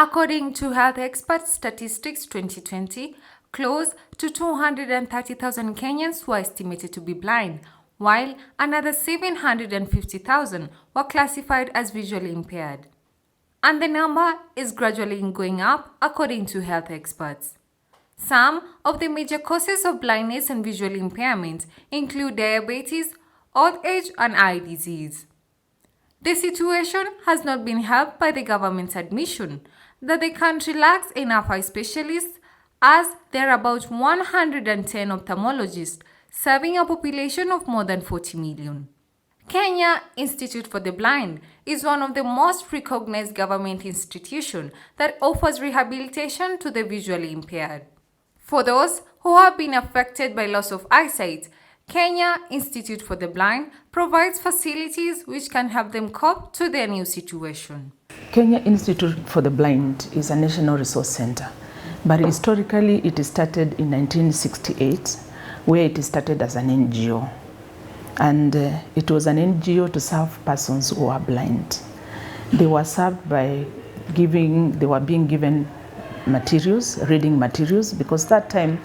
According to Health Experts Statistics 2020, close to 230,000 Kenyans were estimated to be blind, while another 750,000 were classified as visually impaired. And the number is gradually going up according to health experts. Some of the major causes of blindness and visual impairment include diabetes, old age, and eye disease. The situation has not been helped by the government's admission that the country lacks enough eye specialists, as there are about 110 ophthalmologists serving a population of more than 40 million. Kenya Institute for the Blind is one of the most recognized government institutions that offers rehabilitation to the visually impaired. For those who have been affected by loss of eyesight, Kenya Institute for the Blind provides facilities which can help them cope to their new situation. Kenya Institute for the Blind is a national resource center, but historically it started in 1968, where it started as an NGO. And it was an NGO to serve persons who are blind. They were served by they were being given materials, reading materials, because that time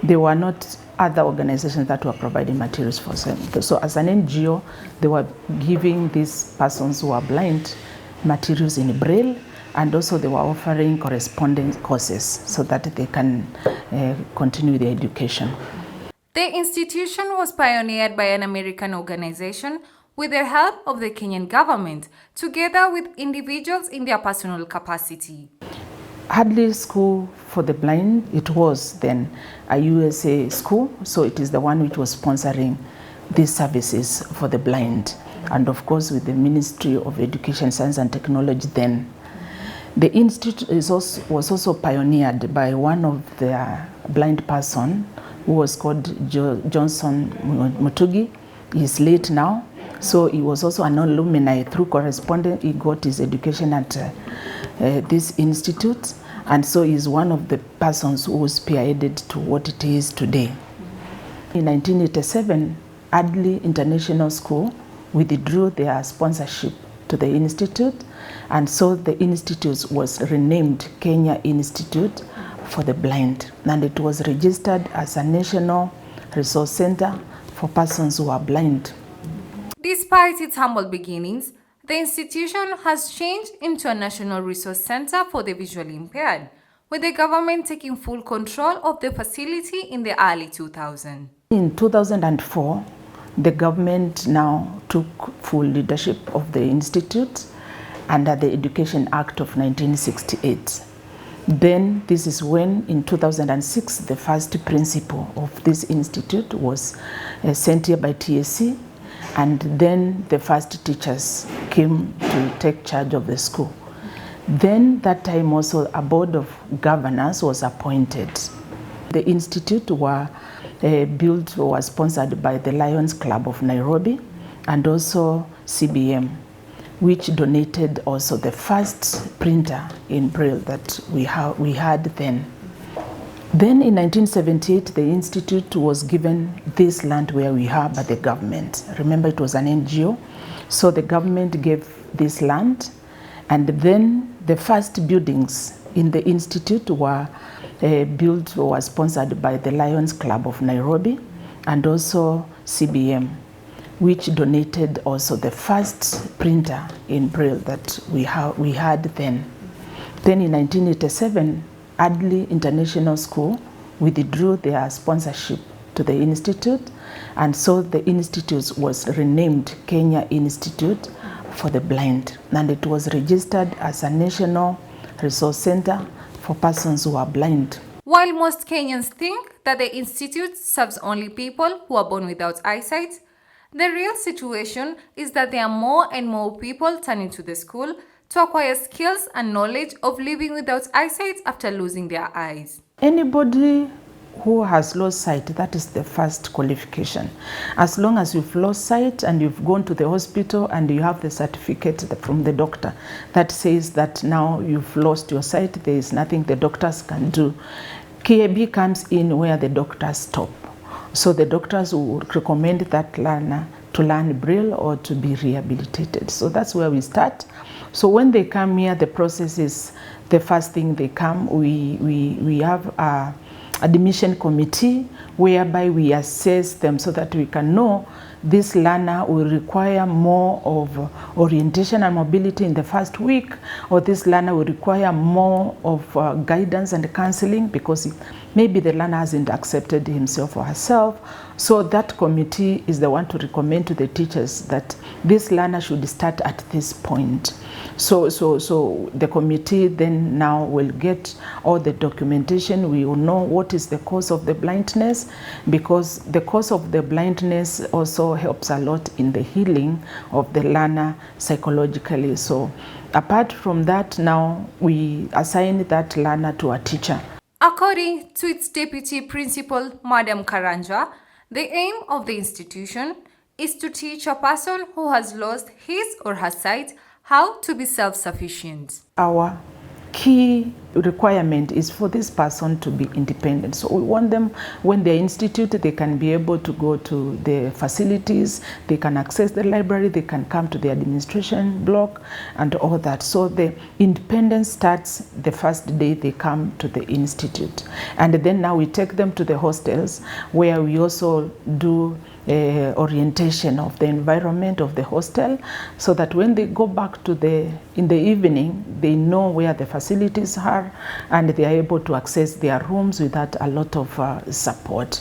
there were not other organizations that were providing materials for them. So as an NGO, they were giving these persons who are blind materials in Braille, and also they were offering correspondence courses so that they can continue their education. The institution was pioneered by an American organization with the help of the Kenyan government, together with individuals in their personal capacity. Hadley School for the Blind, it was then a USA school, so it is the one which was sponsoring these services for the blind, and of course with the Ministry of Education, Science and Technology then. The institute was also pioneered by one of the blind person who was called Johnson Mutugi. He's late now, so he was also an alumni. Through correspondence, he got his education at this institute, and so he's one of the persons who spearheaded to what it is today. In 1987, Adley International School withdrew their sponsorship to the institute, and so the institute was renamed Kenya Institute for the Blind, and it was registered as a national resource center for persons who are blind. Despite its humble beginnings, the institution has changed into a national resource center for the visually impaired, with the government taking full control of the facility in the early 2000s. In 2004, the government now took full leadership of the institute under the Education Act of 1968. Then this is when, in 2006, the first principal of this institute was sent here by TSC, and then the first teachers came to take charge of the school. Then that time also a board of governors was appointed. The institute was sponsored by the Lions Club of Nairobi and also CBM, which donated also the first printer in Braille that we had then. Then in 1978, the institute was given this land where we are by the government. Remember, it was an NGO, so the government gave this land, and then the first buildings in the institute were sponsored by the Lions Club of Nairobi and also CBM, which donated also the first printer in Braille that we had then. Then in 1987, Adley International School withdrew their sponsorship to the institute, and so the institute was renamed Kenya Institute for the Blind, and it was registered as a national resource center for persons who are blind. While most Kenyans think that the institute serves only people who are born without eyesight, the real situation is that there are more and more people turning to the school to acquire skills and knowledge of living without eyesight after losing their eyes. Anybody who has lost sight, that is the first qualification. As long as you've lost sight and you've gone to the hospital and you have the certificate from the doctor that says that now you've lost your sight, there is nothing the doctors can do. KAB comes in where the doctors stop. So the doctors will recommend that learner to learn Braille or to be rehabilitated. So that's where we start. So when they come here, the process is the first thing they come, we have a admission committee whereby we assess them so that we can know this learner will require more of orientation and mobility in the first week, or this learner will require more of guidance and counseling because maybe the learner hasn't accepted himself or herself. So that committee is the one to recommend to the teachers that this learner should start at this point. So the committee then now will get all the documentation. We will know what is the cause of the blindness, because the cause of the blindness also helps a lot in the healing of the learner psychologically. So apart from that, now we assign that learner to a teacher. According to its deputy principal, Madam Karanja, the aim of the institution is to teach a person who has lost his or her sight how to be self-sufficient. Our key requirement is for this person to be independent. So we want them, when they're instituted, they can be able to go to the facilities, they can access the library, they can come to the administration block and all that. So the independence starts the first day they come to the institute. And then now we take them to the hostels, where we also do orientation of the environment of the hostel, so that when they go back to in the evening, they know where the facilities are and they are able to access their rooms without a lot of support.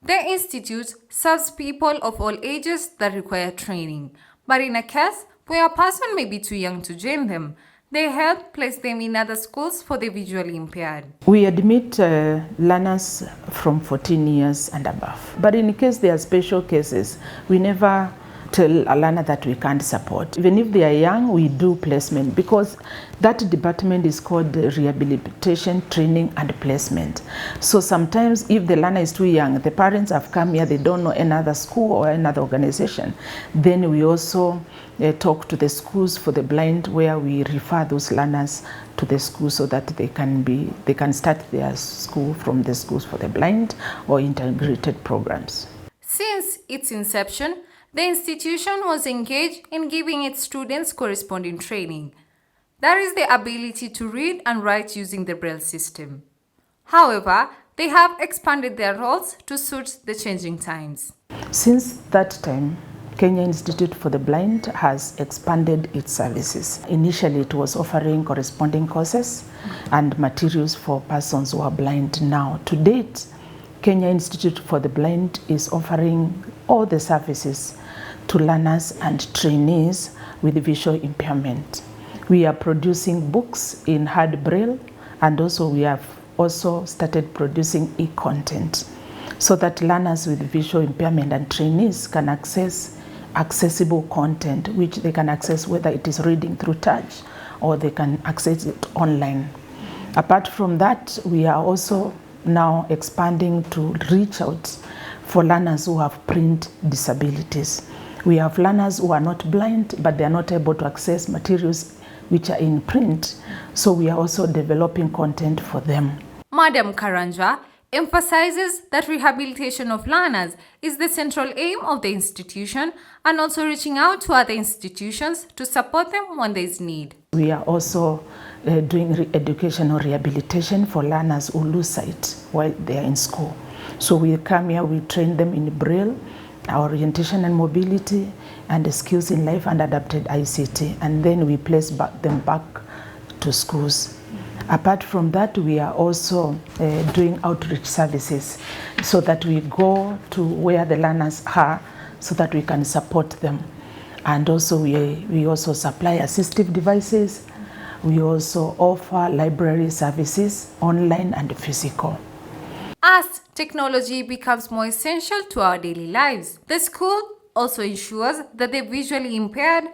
The institute serves people of all ages that require training, but in a case where a person may be too young to join them, they help place them in other schools for the visually impaired. We admit learners from 14 years and above. But in case there are special cases, we never tell a learner that we can't support. Even if they are young, we do placement, because that department is called rehabilitation, training and placement. So sometimes if the learner is too young, the parents have come here, they don't know another school or another organization, then we also talk to the schools for the blind, where we refer those learners to the school so that they can start their school from the schools for the blind or integrated programs. Since its inception, the institution was engaged in giving its students corresponding training. That is the ability to read and write using the Braille system. However, they have expanded their roles to suit the changing times. Since that time, Kenya Institute for the Blind has expanded its services. Initially, it was offering corresponding courses and materials for persons who are blind. Now, to date, Kenya Institute for the Blind is offering all the services to learners and trainees with visual impairment. We are producing books in hard braille, and also we have also started producing e-content so that learners with visual impairment and trainees can access accessible content, which they can access whether it is reading through touch or they can access it online. Apart from that, we are also now expanding to reach out for learners who have print disabilities. We have learners who are not blind, but they are not able to access materials which are in print. So we are also developing content for them. Madam Karanja emphasizes that rehabilitation of learners is the central aim of the institution, and also reaching out to other institutions to support them when there is need. We are also doing educational rehabilitation for learners who lose sight while they are in school. So we come here, we train them in Braille, orientation and mobility, and the skills in life and adapted ICT, and then we place them back to schools. Apart from that, we are also doing outreach services so that we go to where the learners are so that we can support them. And also we also supply assistive devices. We also offer library services, online and physical. As technology becomes more essential to our daily lives, the school also ensures that the visually impaired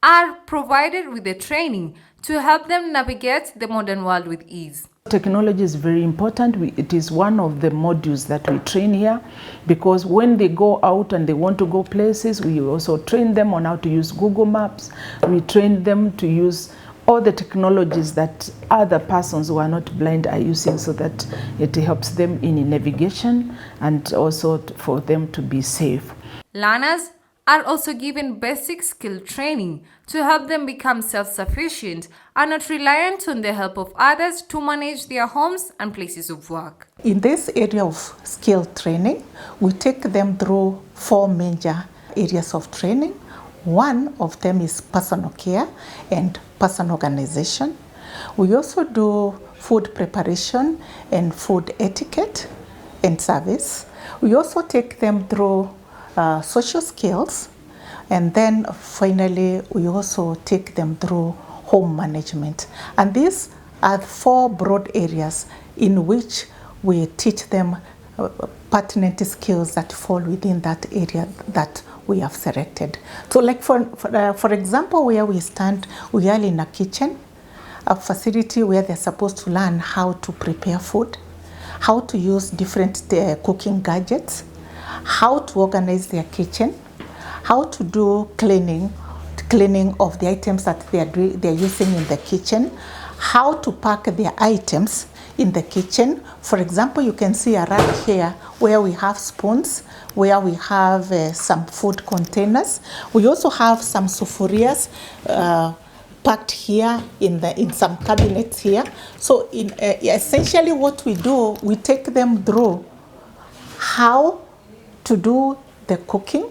are provided with the training to help them navigate the modern world with ease. Technology is very important. It is one of the modules that we train here, because when they go out and they want to go places, we also train them on how to use Google Maps. We train them to use all the technologies that other persons who are not blind are using, so that it helps them in navigation and also for them to be safe. Learners are also given basic skill training to help them become self-sufficient and not reliant on the help of others to manage their homes and places of work. In this area of skill training, we take them through 4 major areas of training. One of them is personal care and person organization. We also do food preparation and food etiquette and service. We also take them through social skills, and then finally we also take them through home management. And these are 4 broad areas in which we teach them pertinent skills that fall within that area that we have selected. So like for example, where we stand, we are in a kitchen, a facility where they're supposed to learn how to prepare food, how to use different cooking gadgets, how to organize their kitchen, how to do cleaning of the items that they're using in the kitchen, how to pack their items in the kitchen. For example, you can see a rack here where we have spoons, where we have some food containers. We also have some sufurias packed here in some cabinets here. So essentially what we do, we take them through how to do the cooking,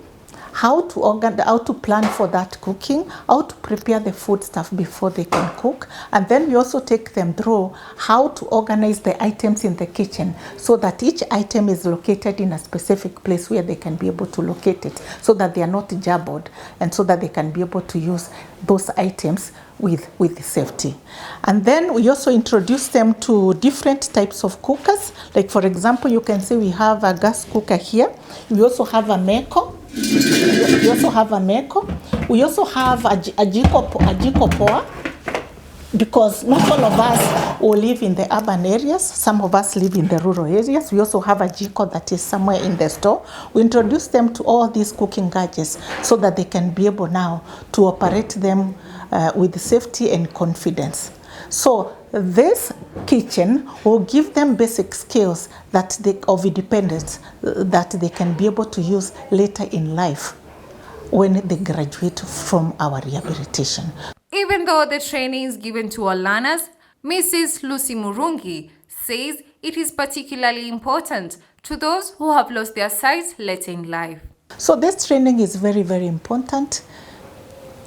how to plan for that cooking, how to prepare the food stuff before they can cook. And then we also take them through how to organize the items in the kitchen so that each item is located in a specific place where they can be able to locate it, so that they are not jabbered, and so that they can be able to use those items with safety. And then we also introduce them to different types of cookers. Like for example, you can see we have a gas cooker here. We also have a meko. We also have a meko. We also have a jiko poa, because not all of us will live in the urban areas. Some of us live in the rural areas. We also have a jiko that is somewhere in the store. We introduce them to all these cooking gadgets so that they can be able now to operate them with safety and confidence. So this kitchen will give them basic skills of independence that they can be able to use later in life when they graduate from our rehabilitation. Even though the training is given to all learners, Mrs. Lucy Murungi says it is particularly important to those who have lost their sight later in life. So this training is very, very important.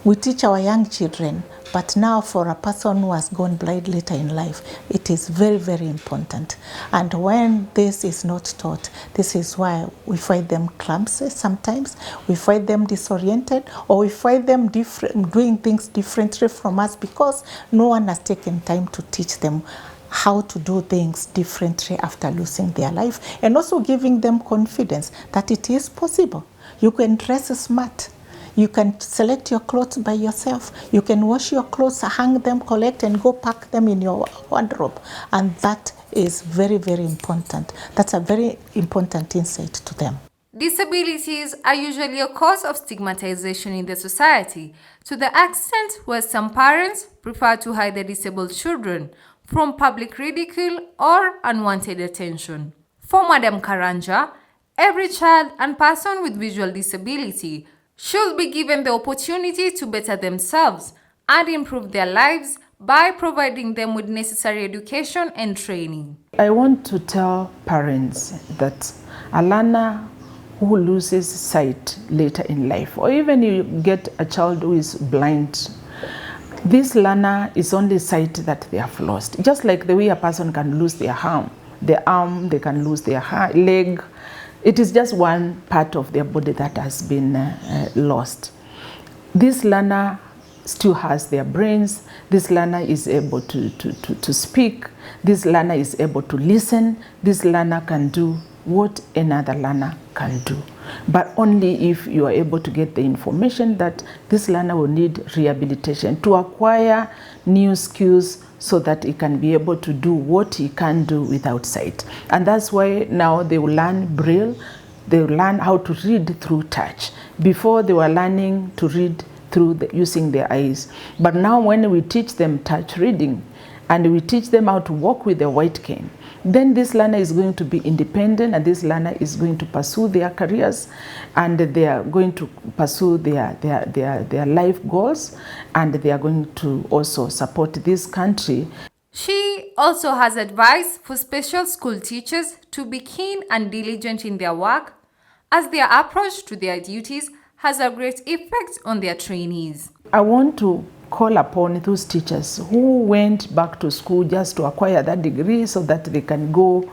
We teach our young children, but now for a person who has gone blind later in life, it is very, very important. And when this is not taught, this is why we find them clumsy sometimes, we find them disoriented, or we find them doing things differently from us because no one has taken time to teach them how to do things differently after losing their life, and also giving them confidence that it is possible. You can dress smart. You can select your clothes by yourself. You can wash your clothes, hang them, collect, and go pack them in your wardrobe. And that is very, very important. That's a very important insight to them. Disabilities are usually a cause of stigmatization in the society, to the extent where some parents prefer to hide their disabled children from public ridicule or unwanted attention. For Madam Karanja, every child and person with visual disability should be given the opportunity to better themselves and improve their lives by providing them with necessary education and training. I want to tell parents that a learner who loses sight later in life, or even you get a child who is blind, this learner is only sight that they have lost. Just like the way a person can lose their arm, they can lose their leg. It is just one part of their body that has been lost. This learner still has their brains. This learner is able to speak. This learner is able to listen. This learner can do what another learner can do, but only if you are able to get the information that this learner will need rehabilitation to acquire new skills so that he can be able to do what he can do without sight. And that's why now they will learn Braille, they will learn how to read through touch. Before they were learning to read through using their eyes. But now when we teach them touch reading, and we teach them how to walk with the white cane, then this learner is going to be independent, and this learner is going to pursue their careers, and they are going to pursue their life goals, and they are going to also support this country. She also has advice for special school teachers to be keen and diligent in their work, as their approach to their duties has a great effect on their trainees. I want to call upon those teachers who went back to school just to acquire that degree so that they can go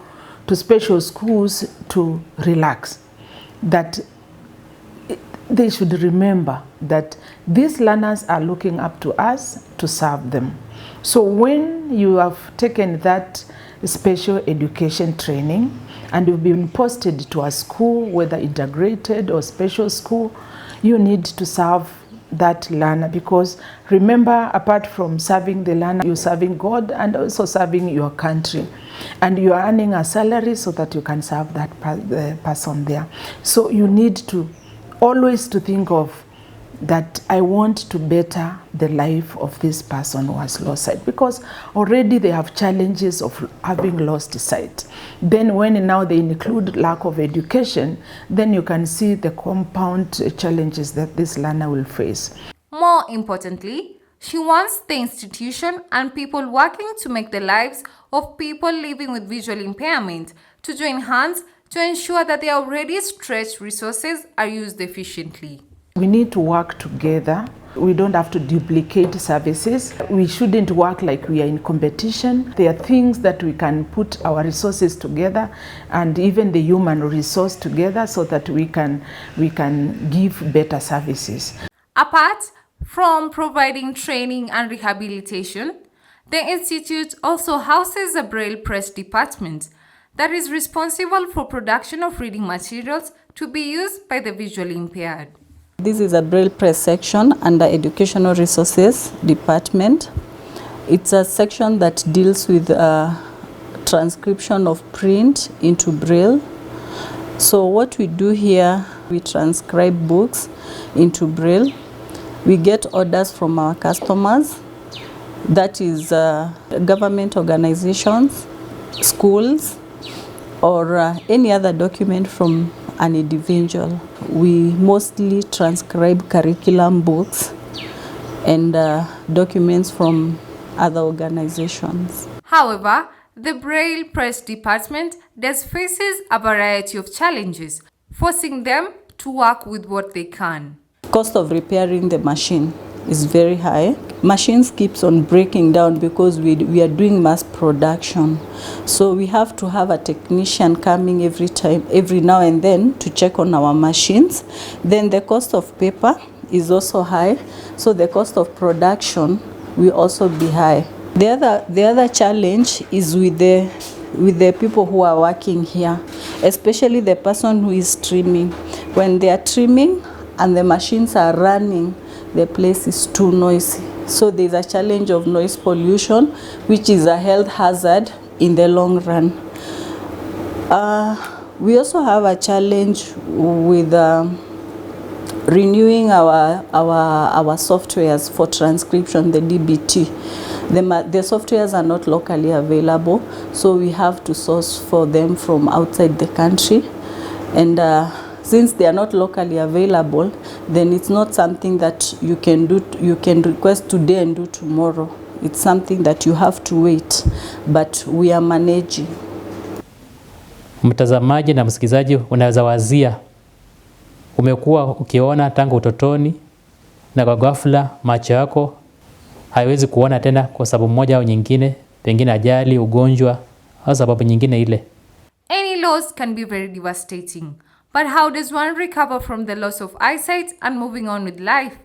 to special schools to relax, that they should remember that these learners are looking up to us to serve them. So when you have taken that special education training and you've been posted to a school, whether integrated or special school, you need to serve that learner, because remember, apart from serving the learner, you're serving God and also serving your country, and you are earning a salary so that you can serve that person there. So you need to always to think of that I want to better the life of this person who has lost sight, because already they have challenges of having lost sight. Then when now they include lack of education, then you can see the compound challenges that this learner will face. More importantly, she wants the institution and people working to make the lives of people living with visual impairment to join hands to ensure that their already stretched resources are used efficiently. We need to work together. We don't have to duplicate services. We shouldn't work like we are in competition. There are things that we can put our resources together, and even the human resource together, so that we can give better services. Apart from providing training and rehabilitation, the Institute also houses a Braille Press department that is responsible for production of reading materials to be used by the visually impaired. This is a Braille Press section under Educational Resources Department. It's a section that deals with transcription of print into Braille. So what we do here, we transcribe books into Braille. We get orders from our customers, that is government organizations, schools, or any other document from an individual. We mostly transcribe curriculum books and documents from other organizations. However, the Braille Press department does faces a variety of challenges, forcing them to work with what they can. Cost of repairing the machine is very high. Machines keeps on breaking down because we are doing mass production. So we have to have a technician coming every now and then to check on our machines. Then the cost of paper is also high. So the cost of production will also be high. The other challenge is with the people who are working here, especially the person who is trimming. When they are trimming and the machines are running, the place is too noisy. So there's a challenge of noise pollution, which is a health hazard in the long run. We also have a challenge with renewing our softwares for transcription, the DBT. The softwares are not locally available, so we have to source for them from outside the country. And since they are not locally available, then it's not something that you can request today and do tomorrow. It's something that you have to wait, but we are managing. Mtazamaji na msikizaji, unaweza wazia umekuwa ukiona tangu utotoni na kwa ghafla macho yako haiwezi kuona tena kwa sababu moja au nyingine, pengine ajali, ugonjwa au sababu nyingine ile. Any loss can be very devastating. But how does one recover from the loss of eyesight and moving on with life?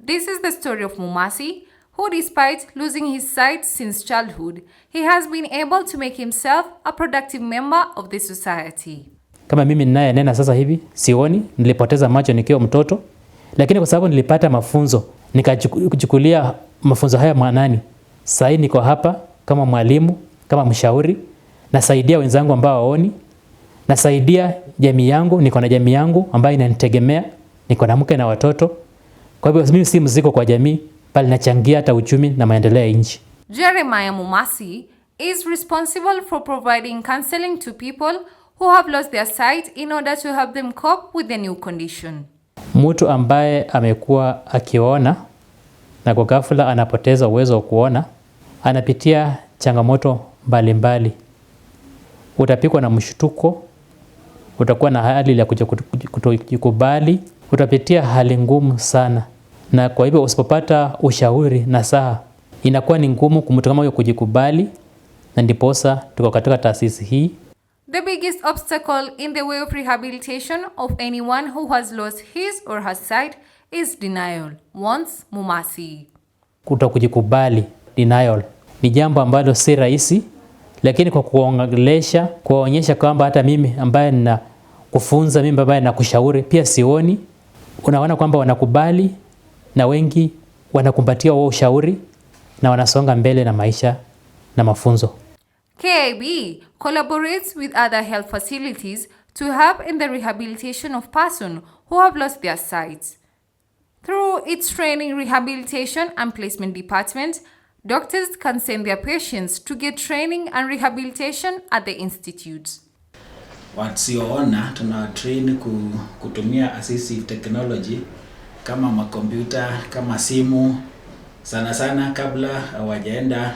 This is the story of Mumasi, who despite losing his sight since childhood, he has been able to make himself a productive member of the society. Kama mimi ninaye nena sasa hivi, sioni, nilipoteza macho nikiwa mtoto, lakini kwa sababu nilipata mafunzo, nikachukulia mafunzo haya maanani. Sasa niko hapa kama mwalimu, kama mshauri, nasaidia wenzangu ambao hawaoni. Nasaidia jamii yangu, niko na jamii yangu ambayo inanitegemea, niko na mke na watoto. Kwa hivyo mimi si mzigo kwa jamii, bali nachangia hata uchumi na maendeleo ya nchi. Jeremiah Mumasi is responsible for providing counseling to people who have lost their sight in order to help them cope with the new condition. Mtu ambaye amekuwa akiona na kwa ghafla anapoteza uwezo wa kuona, anapitia changamoto mbalimbali. Utapikwa na mshtuko, utakuwa na hali ya kutokubali, utapitia hali ngumu sana. Na kwa hivyo usipopata ushauri na saha, inakuwa ni ngumu kumtu kama huyo kujikubali, na ndiposa tuko katika taasisi hii. The biggest obstacle in the way of rehabilitation of anyone who has lost his or her sight is denial, warns Mumasi. Kutokujikubali, denial, ni jambo ambalo si rahisi, lakini kwa kuongelesha, kuonyesha kwamba hata mimi ambaye nina kufunza, mimi ambaye nakushauri pia sioni, unaona kwamba wanakubali na wengi wanakumbatia wao ushauri na wanasonga mbele na maisha na mafunzo. KIB collaborates with other health facilities to help in the rehabilitation of persons who have lost their sight. Through its training, rehabilitation and placement department, doctors can send their patients to get training and rehabilitation at the institute. Wasioona tunawatrain kutumia assistive technology kama makompyuta, kama simu, sana sana kabla hawajaenda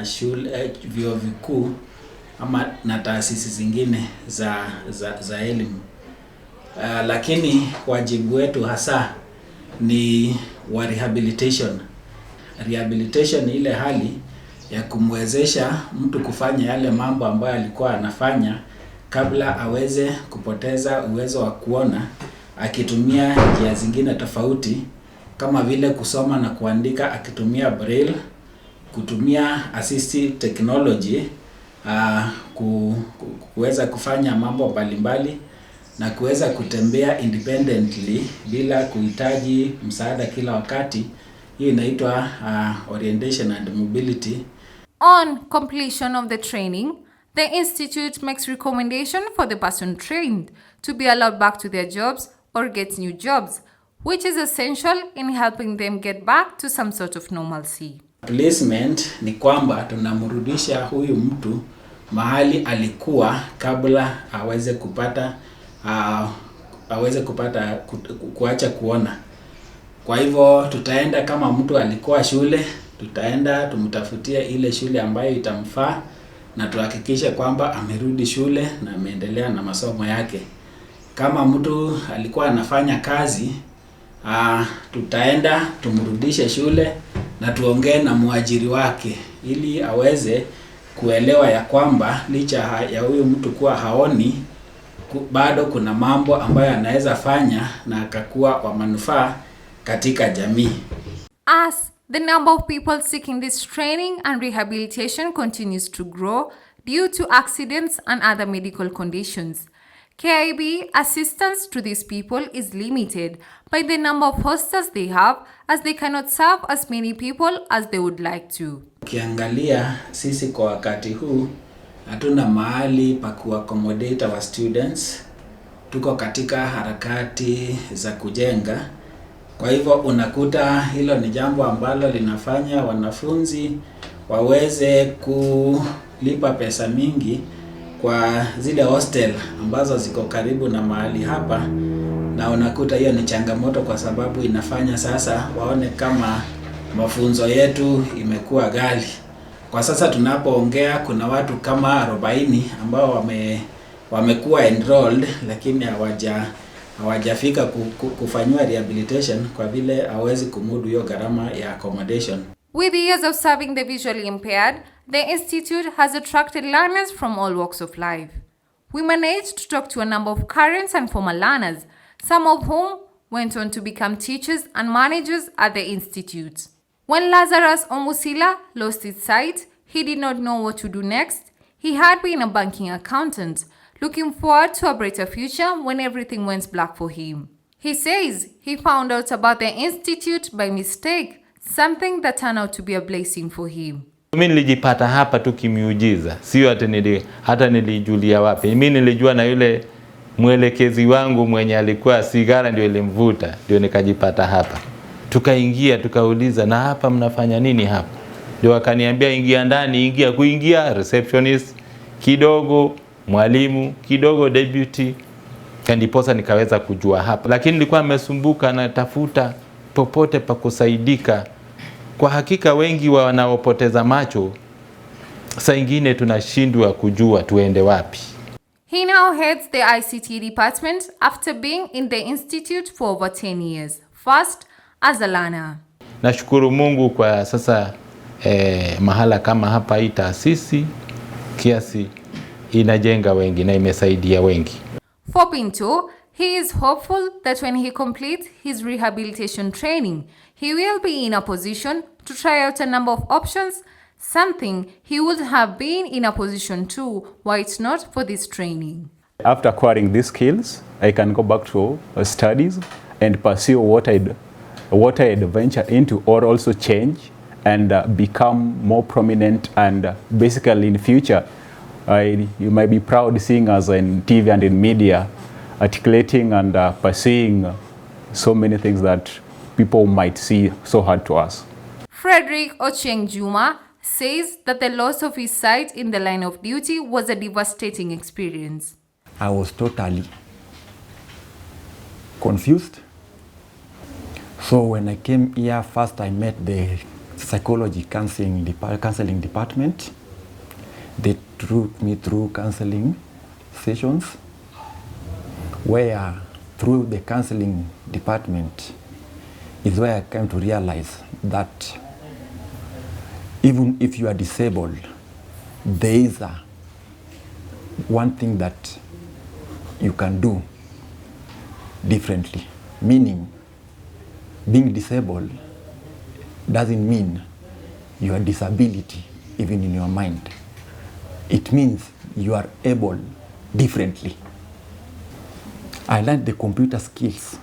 shule, vyuo vikuu ama na taasisi zingine za elimu. Lakini wajibu wetu hasa ni wa rehabilitation. Rehabilitation ni ile hali ya kumwezesha mtu kufanya yale mambo ambayo alikuwa anafanya kabla aweze kupoteza uwezo wa kuona, akitumia njia zingine tofauti kama vile kusoma na kuandika akitumia braille, kutumia assistive technology, kuweza kufanya mambo mbalimbali na kuweza kutembea independently bila kuhitaji msaada kila wakati. Hii inaitwa orientation and mobility. On completion of the training, the institute makes recommendation for the person trained to be allowed back to their jobs or get new jobs, which is essential in helping them get back to some sort of normalcy. Placement ni kwamba tunamrudisha huyu mtu mahali alikuwa kabla aweze kupata kuacha kuona. Kwa hivyo tutaenda, kama mtu alikuwa shule, tutaenda tumtafutie ile shule ambayo itamfaa na tuhakikishe kwamba amerudi shule na ameendelea na masomo yake. Kama mtu alikuwa anafanya kazi, tutaenda tumrudishe shule na tuongee na muajiri wake ili aweze kuelewa ya kwamba licha ya huyu mtu kuwa haoni, bado kuna mambo ambayo anaweza fanya na akakuwa wa manufaa katika jamii. As the number of people seeking this training and rehabilitation continues to grow due to accidents and other medical conditions, KIB assistance to these people is limited by the number of hostels they have, as they cannot serve as many people as they would like to. Ukiangalia sisi kwa wakati huu hatuna mahali pa kuaccommodate our students. Tuko katika harakati za kujenga. Kwa hivyo unakuta hilo ni jambo ambalo linafanya wanafunzi waweze kulipa pesa mingi kwa zile hostel ambazo ziko karibu na mahali hapa, na unakuta hiyo ni changamoto kwa sababu inafanya sasa waone kama mafunzo yetu imekuwa ghali. Kwa sasa tunapoongea kuna watu kama 40 ambao wamekuwa enrolled, lakini hawajafika kufanywa rehabilitation kwa vile hawezi kumudu hiyo gharama ya accommodation. With years of serving the visually impaired, the institute has attracted learners from all walks of life. We managed to talk to a number of current and former learners, some of whom went on to become teachers and managers at the institute. When Lazarus Omusila lost his sight, he did not know what to do next. He had been a banking accountant, looking forward to a brighter future when everything went black for him. He says he found out about the institute by mistake, something that turned out to be a blessing for him. Mimi nilijipata hapa tu kimiujiza, sio hata nilijulia wapi. Mimi nilijua na yule mwelekezi wangu mwenye alikuwa sigara ndio ilimvuta, ndio nikajipata hapa. Tukaingia tukauliza, na hapa mnafanya nini hapa? ndio wakaniambia ingia ndani, kuingia receptionist kidogo, mwalimu kidogo, deputy, kandiposa nikaweza kujua hapa. Lakini nilikuwa nimesumbuka na tafuta popote pa kusaidika. Kwa hakika wengi wanaopoteza macho saa ingine tunashindwa kujua tuende wapi. He now heads the ICT department after being in the institute for over 10 years, first as a learner. Nashukuru Mungu kwa sasa mahala kama hapa hii taasisi kiasi inajenga wengi na imesaidia wengi. For Pinto, he is hopeful that when he completes his rehabilitation training, he will be in a position to try out a number of options, something he would have been in a position to were it not for this training. After acquiring these skills, I can go back to studies and pursue what I'd venture into, or also change and become more prominent, and basically in future you might be proud seeing us in TV and in media articulating and pursuing so many things that people might see so hard to us. Frederick Ochieng Juma says that the loss of his sight in the line of duty was a devastating experience. I was totally confused. So when I came here, first I met the psychology counseling department. They took me through counseling sessions, where through the counseling department is where I came to realize that even if you are disabled, there is one thing that you can do differently. Meaning, being disabled doesn't mean your disability, even in your mind. It means you are able differently. I learned the computer skills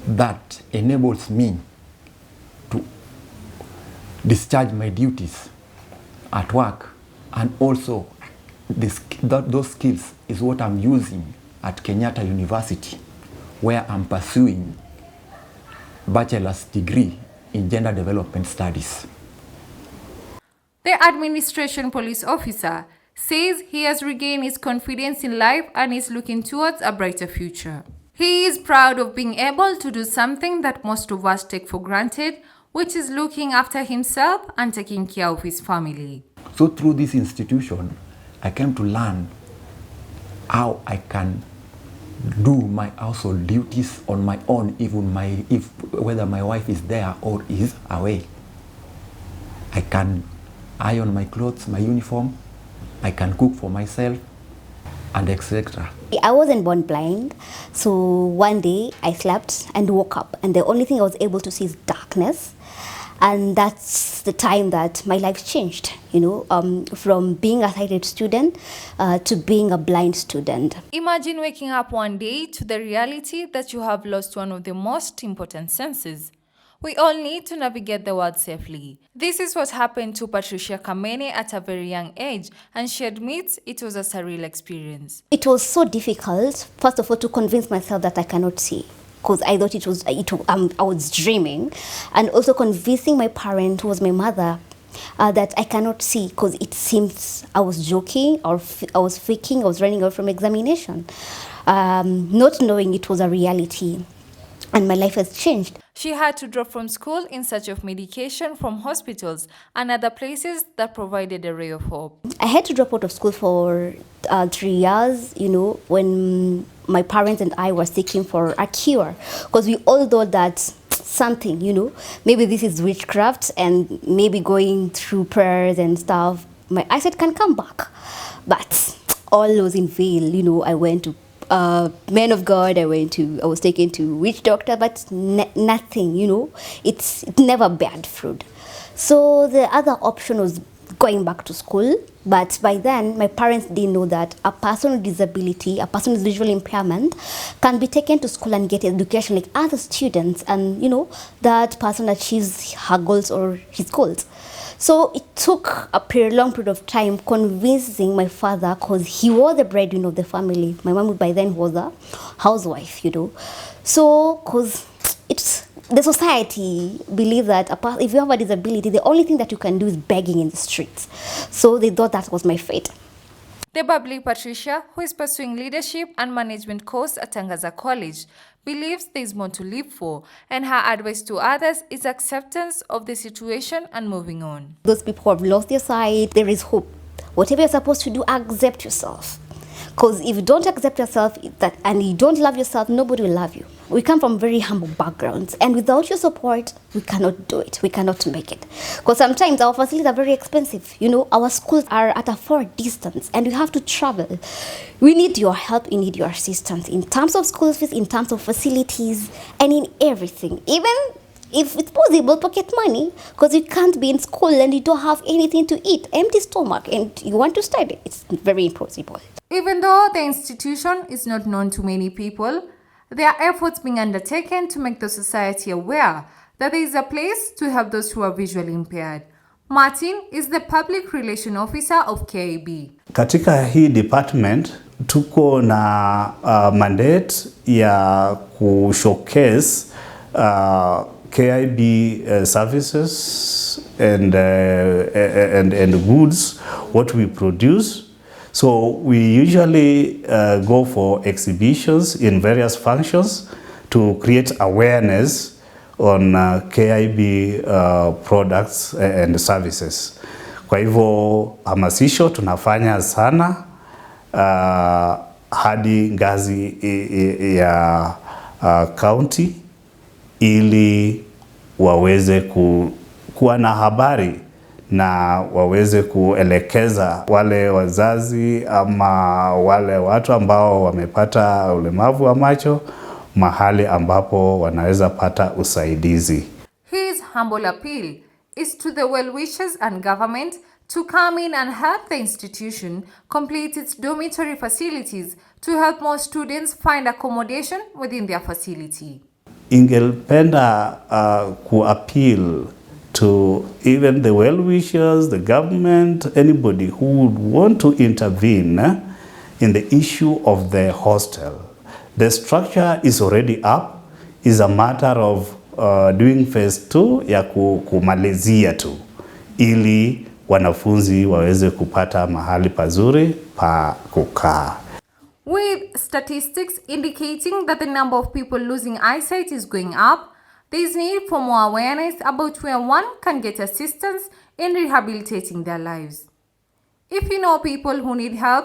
that enables me to discharge my duties at work, and also those skills is what I'm using at Kenyatta University, where I'm pursuing bachelor's degree in gender development studies. The administration police officer says he has regained his confidence in life and is looking towards a brighter future. He is proud of being able to do something that most of us take for granted, which is looking after himself and taking care of his family. So through this institution, I came to learn how I can do my household duties on my own, even whether my wife is there or is away. I can iron my clothes, my uniform, I can cook for myself, and etc. I wasn't born blind, so one day I slept and woke up, and the only thing I was able to see is darkness. And that's the time that my life changed, from being a sighted student to being a blind student. Imagine waking up one day to the reality that you have lost one of the most important senses. We all need to navigate the world safely. This is what happened to Patricia Kamene at a very young age, and she admits it was a surreal experience. It was so difficult, first of all, to convince myself that I cannot see, because I thought I was dreaming, and also convincing my parent, who was my mother, that I cannot see, because it seems I was joking, or I was faking, I was running away from examination, not knowing it was a reality. And my life has changed. She had to drop from school in search of medication from hospitals and other places that provided a ray of hope. I had to drop out of school for 3 years, when my parents and I were seeking for a cure. Because we all thought that something, maybe this is witchcraft, and maybe going through prayers and stuff, my eyesight can come back. But all was in vain. I went to men of God, I was taken to witch doctor, but nothing, it never bear fruit. So the other option was going back to school, but by then my parents didn't know that a person with disability, a person with visual impairment, can be taken to school and get education like other students, and that person achieves her goals or his goals. So it took a long period of time convincing my father, because he was the breadwinner of the family. My mom by then was a housewife, So, because The society believe that if you have a disability, the only thing that you can do is begging in the streets. So they thought that was my fate. The bubbly Patricia, who is pursuing leadership and management course at Tangaza College, believes there is more to live for, and her advice to others is acceptance of the situation and moving on. Those people who have lost their sight, there is hope. Whatever you're supposed to do, accept yourself. Because if you don't accept yourself and you don't love yourself, nobody will love you. We come from very humble backgrounds, and without your support, we cannot do it. We cannot make it. Because sometimes our facilities are very expensive. You know, our schools are at a far distance, and we have to travel. We need your help. We need your assistance in terms of school fees, in terms of facilities, and in everything. Even if it's possible, pocket money, because you can't be in school and you don't have anything to eat, empty stomach, and you want to study. It's very impossible. Even though the institution is not known to many people, there are efforts being undertaken to make the society aware that there is a place to help those who are visually impaired. Martin is the Public Relation Officer of KIB. Katika hii department, tuko na mandate ya kushowcase KIB services and goods, what we produce. So we usually go for exhibitions in various functions to create awareness on KIB products and services. Kwa hivyo hamasisho tunafanya sana hadi ngazi ya county ili waweze kuwa na habari na waweze kuelekeza wale wazazi ama wale watu ambao wamepata ulemavu wa macho mahali ambapo wanaweza pata usaidizi. His humble appeal is to the well-wishers and government to come in and help the institution complete its dormitory facilities to help more students find accommodation within their facility. Ingelipenda ku-appeal to even the well-wishers, the government, anybody who would want to intervene in the issue of the hostel. The structure is already up. It's a matter of doing phase 2 ya kumalizia tu ili wanafunzi waweze kupata mahali pazuri pa kukaa. With statistics indicating that the number of people losing eyesight is going up, there is need for more awareness about where one can get assistance in rehabilitating their lives. If you know people who need help,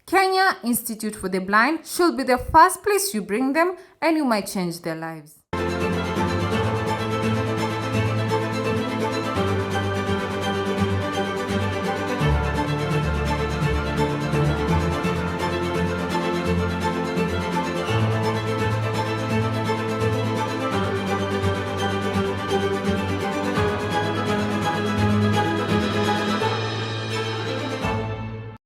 Kenya Institute for the Blind should be the first place you bring them, and you might change their lives.